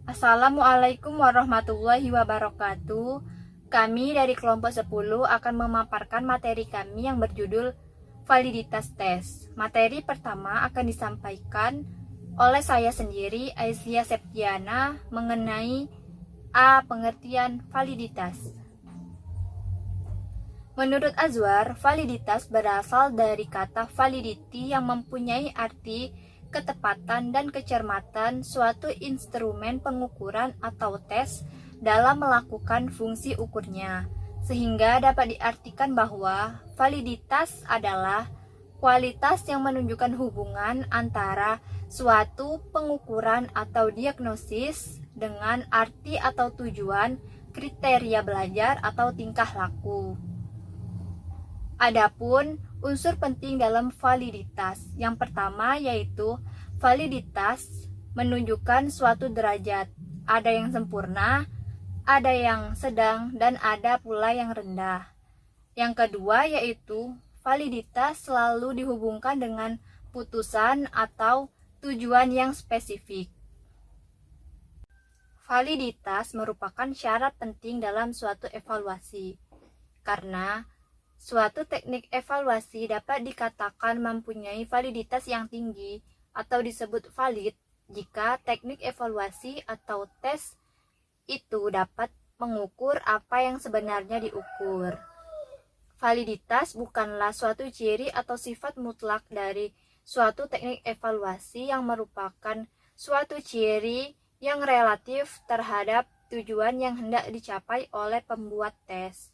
Assalamualaikum warahmatullahi wabarakatuh. Kami dari kelompok 10 akan memaparkan materi kami yang berjudul validitas tes. Materi pertama akan disampaikan oleh saya sendiri, Aisyah Septiana, mengenai pengertian validitas. Menurut Azwar, validitas berasal dari kata validity yang mempunyai arti ketepatan dan kecermatan suatu instrumen pengukuran atau tes dalam melakukan fungsi ukurnya, sehingga dapat diartikan bahwa validitas adalah kualitas yang menunjukkan hubungan antara suatu pengukuran atau diagnosis dengan arti atau tujuan, kriteria belajar atau tingkah laku. Adapun unsur penting dalam validitas yang pertama yaitu validitas menunjukkan suatu derajat. Ada yang sempurna, ada yang sedang, dan ada pula yang rendah. Yang kedua yaitu validitas selalu dihubungkan dengan putusan atau tujuan yang spesifik. Validitas merupakan syarat penting dalam suatu evaluasi, karena suatu teknik evaluasi dapat dikatakan mempunyai validitas yang tinggi atau disebut valid jika teknik evaluasi atau tes itu dapat mengukur apa yang sebenarnya diukur. Validitas bukanlah suatu ciri atau sifat mutlak dari suatu teknik evaluasi yang merupakan suatu ciri yang relatif terhadap tujuan yang hendak dicapai oleh pembuat tes.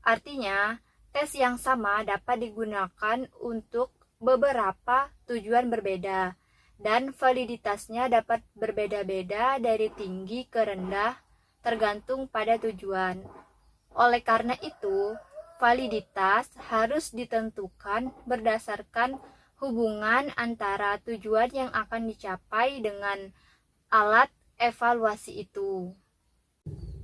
Artinya, tes yang sama dapat digunakan untuk beberapa tujuan berbeda, dan validitasnya dapat berbeda-beda dari tinggi ke rendah tergantung pada tujuan. Oleh karena itu, validitas harus ditentukan berdasarkan hubungan antara tujuan yang akan dicapai dengan alat evaluasi itu.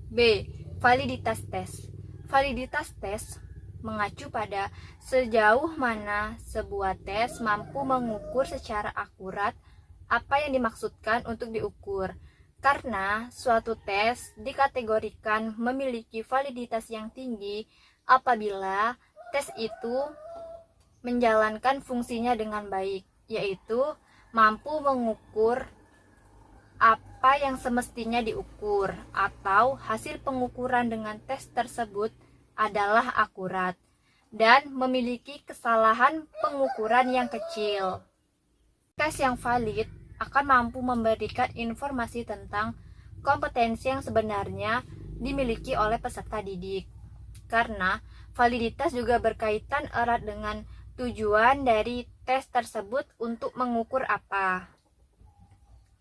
B. Validitas tes. Validitas tes mengacu pada sejauh mana sebuah tes mampu mengukur secara akurat apa yang dimaksudkan untuk diukur. Karena suatu tes dikategorikan memiliki validitas yang tinggi apabila tes itu menjalankan fungsinya dengan baik, yaitu mampu mengukur apa yang semestinya diukur, atau hasil pengukuran dengan tes tersebut adalah akurat dan memiliki kesalahan pengukuran yang kecil. Tes yang valid akan mampu memberikan informasi tentang kompetensi yang sebenarnya dimiliki oleh peserta didik. Karena validitas juga berkaitan erat dengan tujuan dari tes tersebut untuk mengukur apa.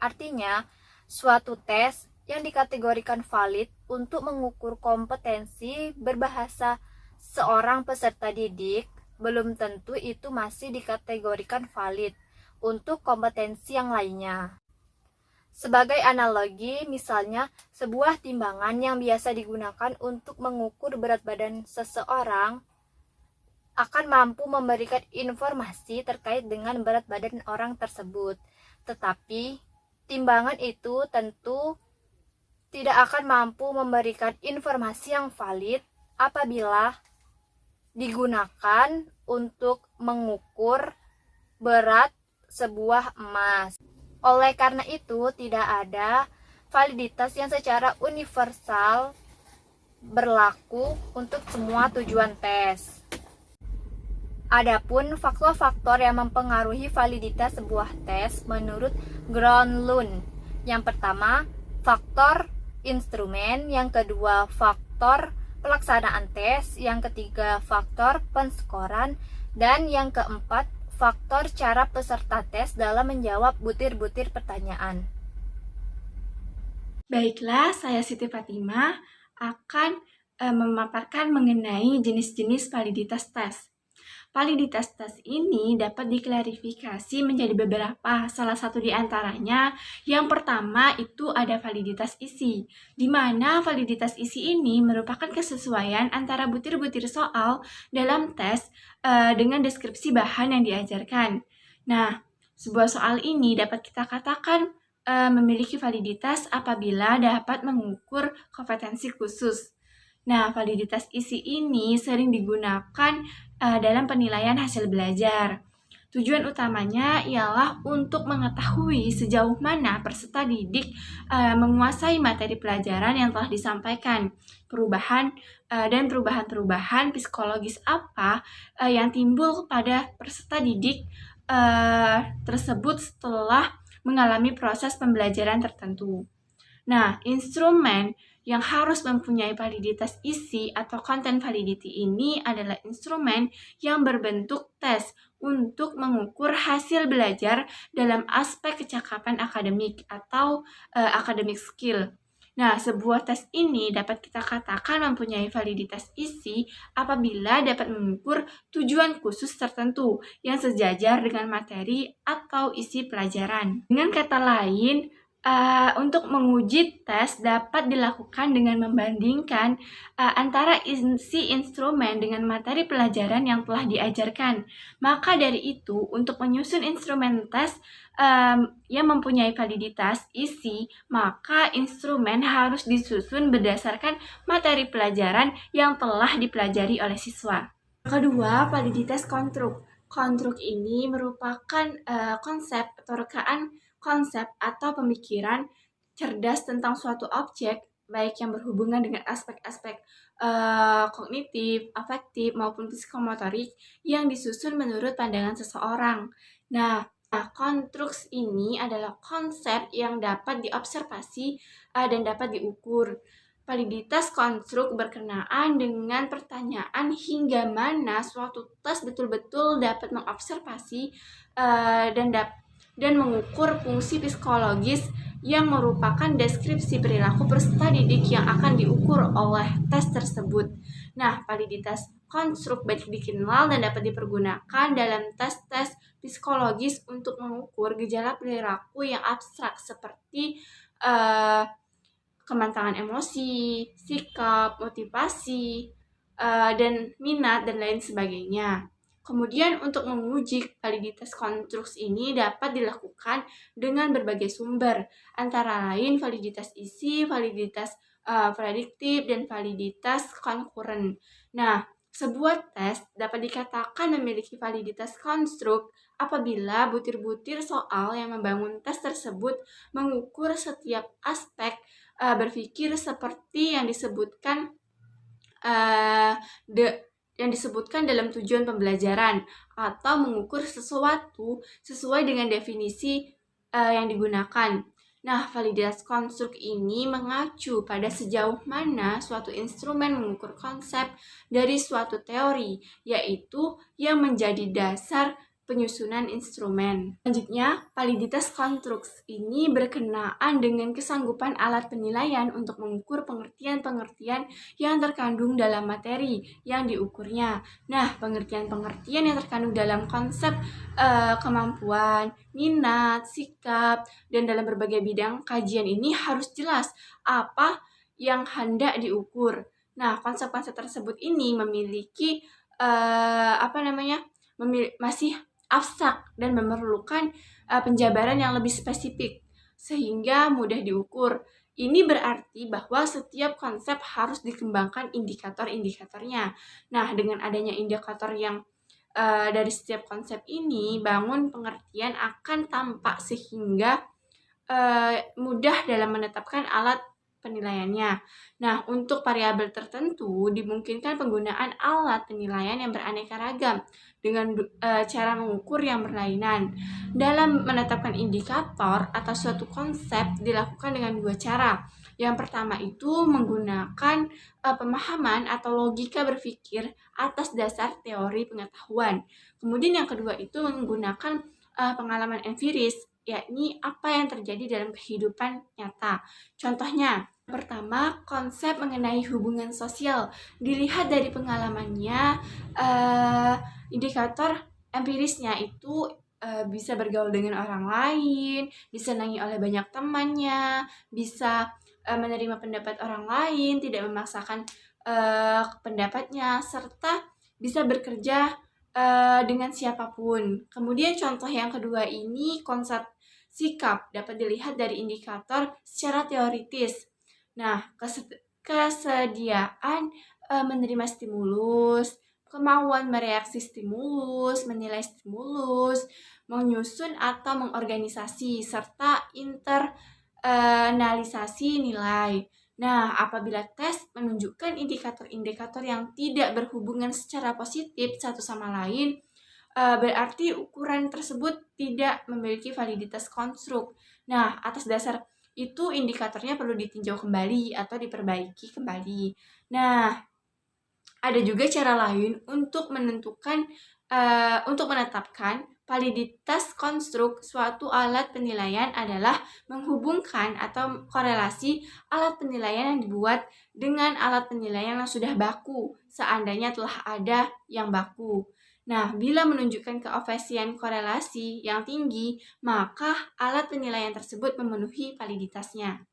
Artinya, suatu tes yang dikategorikan valid untuk mengukur kompetensi berbahasa seorang peserta didik belum tentu itu masih dikategorikan valid untuk kompetensi yang lainnya. Sebagai analogi, misalnya sebuah timbangan yang biasa digunakan untuk mengukur berat badan seseorang akan mampu memberikan informasi terkait dengan berat badan orang tersebut, tetapi timbangan itu tentu tidak akan mampu memberikan informasi yang valid apabila digunakan untuk mengukur berat sebuah emas. Oleh karena itu, tidak ada validitas yang secara universal berlaku untuk semua tujuan tes. Adapun faktor-faktor yang mempengaruhi validitas sebuah tes menurut Gronlund. Yang pertama, faktor instrumen, yang kedua faktor pelaksanaan tes, yang ketiga faktor penskoran, dan yang keempat faktor cara peserta tes dalam menjawab butir-butir pertanyaan. Baiklah, saya Siti Fatimah akan memaparkan mengenai jenis-jenis validitas tes. Validitas tes ini dapat diklarifikasi menjadi beberapa, salah satu di antaranya yang pertama itu ada validitas isi, di mana validitas isi ini merupakan kesesuaian antara butir-butir soal dalam tes dengan deskripsi bahan yang diajarkan. Nah, sebuah soal ini dapat kita katakan memiliki validitas apabila dapat mengukur kompetensi khusus. Nah, validitas isi ini sering digunakan dalam penilaian hasil belajar. Tujuan utamanya ialah untuk mengetahui sejauh mana peserta didik menguasai materi pelajaran yang telah disampaikan, perubahan-perubahan psikologis apa yang timbul kepada peserta didik tersebut setelah mengalami proses pembelajaran tertentu. Nah, instrumen yang harus mempunyai validitas isi atau content validity ini adalah instrumen yang berbentuk tes untuk mengukur hasil belajar dalam aspek kecakapan akademik atau academic skill. Nah, sebuah tes ini dapat kita katakan mempunyai validitas isi apabila dapat mengukur tujuan khusus tertentu yang sejajar dengan materi atau isi pelajaran. Dengan kata lain, untuk menguji tes dapat dilakukan dengan membandingkan antara isi instrumen dengan materi pelajaran yang telah diajarkan. Maka dari itu, untuk menyusun instrumen tes yang mempunyai validitas isi, maka instrumen harus disusun berdasarkan materi pelajaran yang telah dipelajari oleh siswa. Kedua, validitas konstruk. Konstruk ini merupakan konsep atau rekaan konsep atau pemikiran cerdas tentang suatu objek, baik yang berhubungan dengan aspek-aspek kognitif, afektif, maupun psikomotorik yang disusun menurut pandangan seseorang. Nah, konstruks ini adalah konsep yang dapat diobservasi dan dapat diukur. Validitas konstruk berkenaan dengan pertanyaan hingga mana suatu tes betul-betul dapat mengobservasi dan mengukur fungsi psikologis yang merupakan deskripsi perilaku peserta didik yang akan diukur oleh tes tersebut. Nah, validitas konstruk baik dikenal dan dapat dipergunakan dalam tes-tes psikologis untuk mengukur gejala perilaku yang abstrak seperti kemantangan emosi, sikap, motivasi, dan minat, dan lain sebagainya. Kemudian untuk menguji validitas konstruks ini dapat dilakukan dengan berbagai sumber, antara lain validitas isi, validitas prediktif, dan validitas konkuren. Nah, sebuah tes dapat dikatakan memiliki validitas konstruk apabila butir-butir soal yang membangun tes tersebut mengukur setiap aspek berpikir seperti yang disebutkan dalam tujuan pembelajaran atau mengukur sesuatu sesuai dengan definisi yang digunakan. Nah, validitas konstruk ini mengacu pada sejauh mana suatu instrumen mengukur konsep dari suatu teori, yaitu yang menjadi dasar penyusunan instrumen. Selanjutnya, validitas konstruks ini berkenaan dengan kesanggupan alat penilaian untuk mengukur pengertian-pengertian yang terkandung dalam materi yang diukurnya. Nah, pengertian-pengertian yang terkandung dalam konsep kemampuan, minat, sikap, dan dalam berbagai bidang kajian ini harus jelas apa yang hendak diukur. Nah, konsep-konsep tersebut ini memiliki masih abstrak dan memerlukan penjabaran yang lebih spesifik sehingga mudah diukur. Ini berarti bahwa setiap konsep harus dikembangkan indikator-indikatornya. Nah, dengan adanya indikator yang dari setiap konsep ini, bangun pengertian akan tampak sehingga mudah dalam menetapkan alat penilaiannya. Nah, untuk variabel tertentu dimungkinkan penggunaan alat penilaian yang beraneka ragam dengan cara mengukur yang berlainan. Dalam menetapkan indikator atau suatu konsep dilakukan dengan dua cara. Yang pertama itu menggunakan pemahaman atau logika berpikir atas dasar teori pengetahuan. Kemudian yang kedua itu menggunakan pengalaman empiris, yakni apa yang terjadi dalam kehidupan nyata. Contohnya, pertama, konsep mengenai hubungan sosial. Dilihat dari pengalamannya, indikator empirisnya itu bisa bergaul dengan orang lain, disenangi oleh banyak temannya, bisa menerima pendapat orang lain, tidak memaksakan pendapatnya, serta bisa bekerja dengan siapapun. Kemudian contoh yang kedua ini konsep Sikap dapat dilihat dari indikator secara teoritis. Nah, kesediaan menerima stimulus, kemauan mereaksi stimulus, menilai stimulus, menyusun atau mengorganisasi, serta internalisasi nilai. Nah, apabila tes menunjukkan indikator-indikator yang tidak berhubungan secara positif satu sama lain, berarti ukuran tersebut tidak memiliki validitas konstruk. Nah, atas dasar itu indikatornya perlu ditinjau kembali atau diperbaiki kembali. Nah, ada juga cara lain untuk menetapkan validitas konstruk suatu alat penilaian adalah menghubungkan atau korelasi alat penilaian yang dibuat dengan alat penilaian yang sudah baku, seandainya telah ada yang baku. Nah, bila menunjukkan keefisien korelasi yang tinggi, maka alat penilaian tersebut memenuhi validitasnya.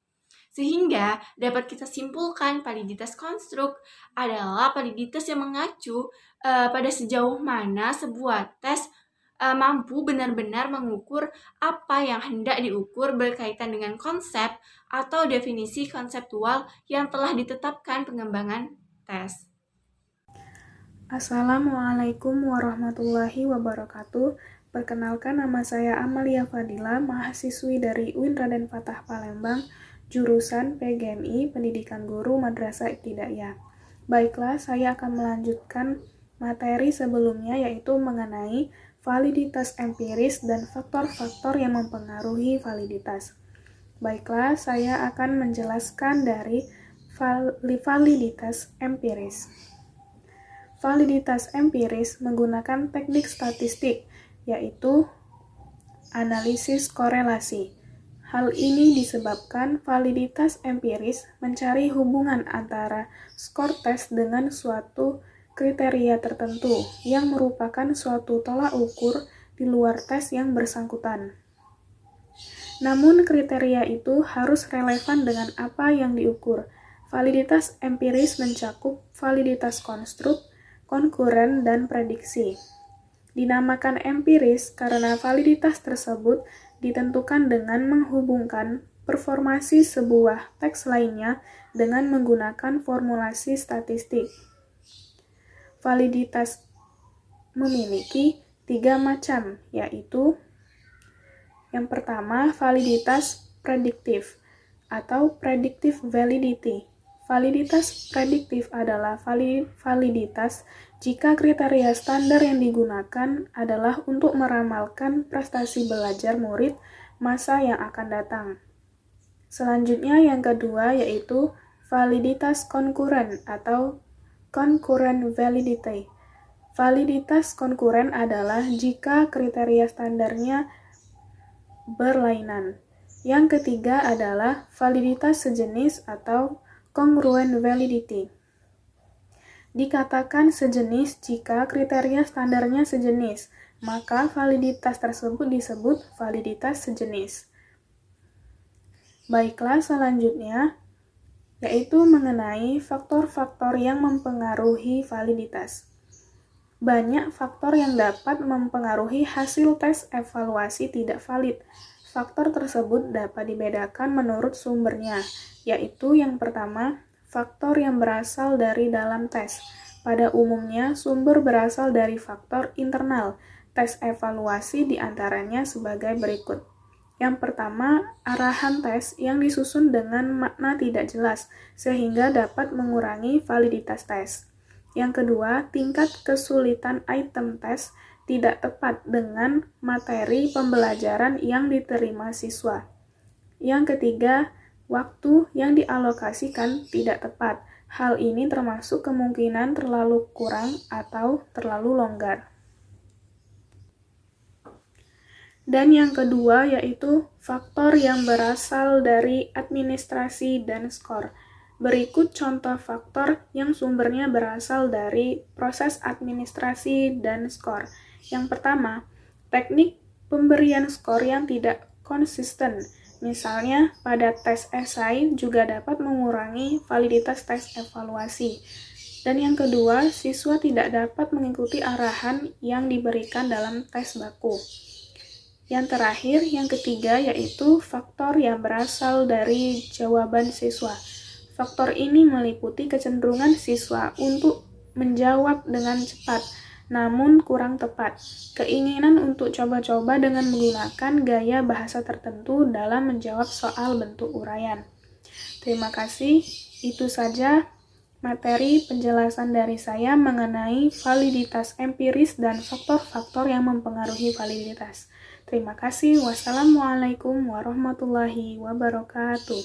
Sehingga dapat kita simpulkan validitas konstruk adalah validitas yang mengacu pada sejauh mana sebuah tes mampu benar-benar mengukur apa yang hendak diukur berkaitan dengan konsep atau definisi konseptual yang telah ditetapkan pengembangan tes. Assalamualaikum warahmatullahi wabarakatuh. Perkenalkan, nama saya Amalia Fadila, mahasiswi dari UIN Raden Fatah Palembang, jurusan PGMI Pendidikan Guru Madrasah Ibtidaiyah. Baiklah, saya akan melanjutkan materi sebelumnya, yaitu mengenai validitas empiris dan faktor-faktor yang mempengaruhi validitas. Baiklah, saya akan menjelaskan dari validitas empiris. Validitas empiris menggunakan teknik statistik, yaitu analisis korelasi. Hal ini disebabkan validitas empiris mencari hubungan antara skor tes dengan suatu kriteria tertentu yang merupakan suatu tolak ukur di luar tes yang bersangkutan. Namun kriteria itu harus relevan dengan apa yang diukur. Validitas empiris mencakup validitas konstruk, konkuren, dan prediksi. Dinamakan empiris karena validitas tersebut ditentukan dengan menghubungkan performasi sebuah teks lainnya dengan menggunakan formulasi statistik. Validitas memiliki 3 macam, yaitu yang pertama, validitas prediktif atau predictive validity. Validitas prediktif adalah validitas jika kriteria standar yang digunakan adalah untuk meramalkan prestasi belajar murid masa yang akan datang. Selanjutnya yang kedua yaitu validitas konkuren atau concurrent validity. Validitas konkuren adalah jika kriteria standarnya berlainan. Yang ketiga adalah validitas sejenis atau congruent validity. Dikatakan sejenis jika kriteria standarnya sejenis, maka validitas tersebut disebut validitas sejenis. Baiklah, selanjutnya yaitu mengenai faktor-faktor yang mempengaruhi validitas. Banyak faktor yang dapat mempengaruhi hasil tes evaluasi tidak valid. Faktor tersebut dapat dibedakan menurut sumbernya, yaitu yang pertama, faktor yang berasal dari dalam tes. Pada umumnya, sumber berasal dari faktor internal. Tes evaluasi diantaranya sebagai berikut. Yang pertama, arahan tes yang disusun dengan makna tidak jelas, sehingga dapat mengurangi validitas tes. Yang kedua, tingkat kesulitan item tes tidak tepat dengan materi pembelajaran yang diterima siswa. Yang ketiga, waktu yang dialokasikan tidak tepat. Hal ini termasuk kemungkinan terlalu kurang atau terlalu longgar. Dan yang kedua yaitu faktor yang berasal dari administrasi dan skor. Berikut contoh faktor yang sumbernya berasal dari proses administrasi dan skor. Yang pertama, teknik pemberian skor yang tidak konsisten. Misalnya, pada tes esai juga dapat mengurangi validitas tes evaluasi. Dan yang kedua, siswa tidak dapat mengikuti arahan yang diberikan dalam tes baku. Yang terakhir, yang ketiga, yaitu faktor yang berasal dari jawaban siswa. Faktor ini meliputi kecenderungan siswa untuk menjawab dengan cepat, namun kurang tepat. Keinginan untuk coba-coba dengan menggunakan gaya bahasa tertentu dalam menjawab soal bentuk uraian. Terima kasih, itu saja materi penjelasan dari saya mengenai validitas empiris dan faktor-faktor yang mempengaruhi validitas. Terima kasih. Wassalamualaikum warahmatullahi wabarakatuh.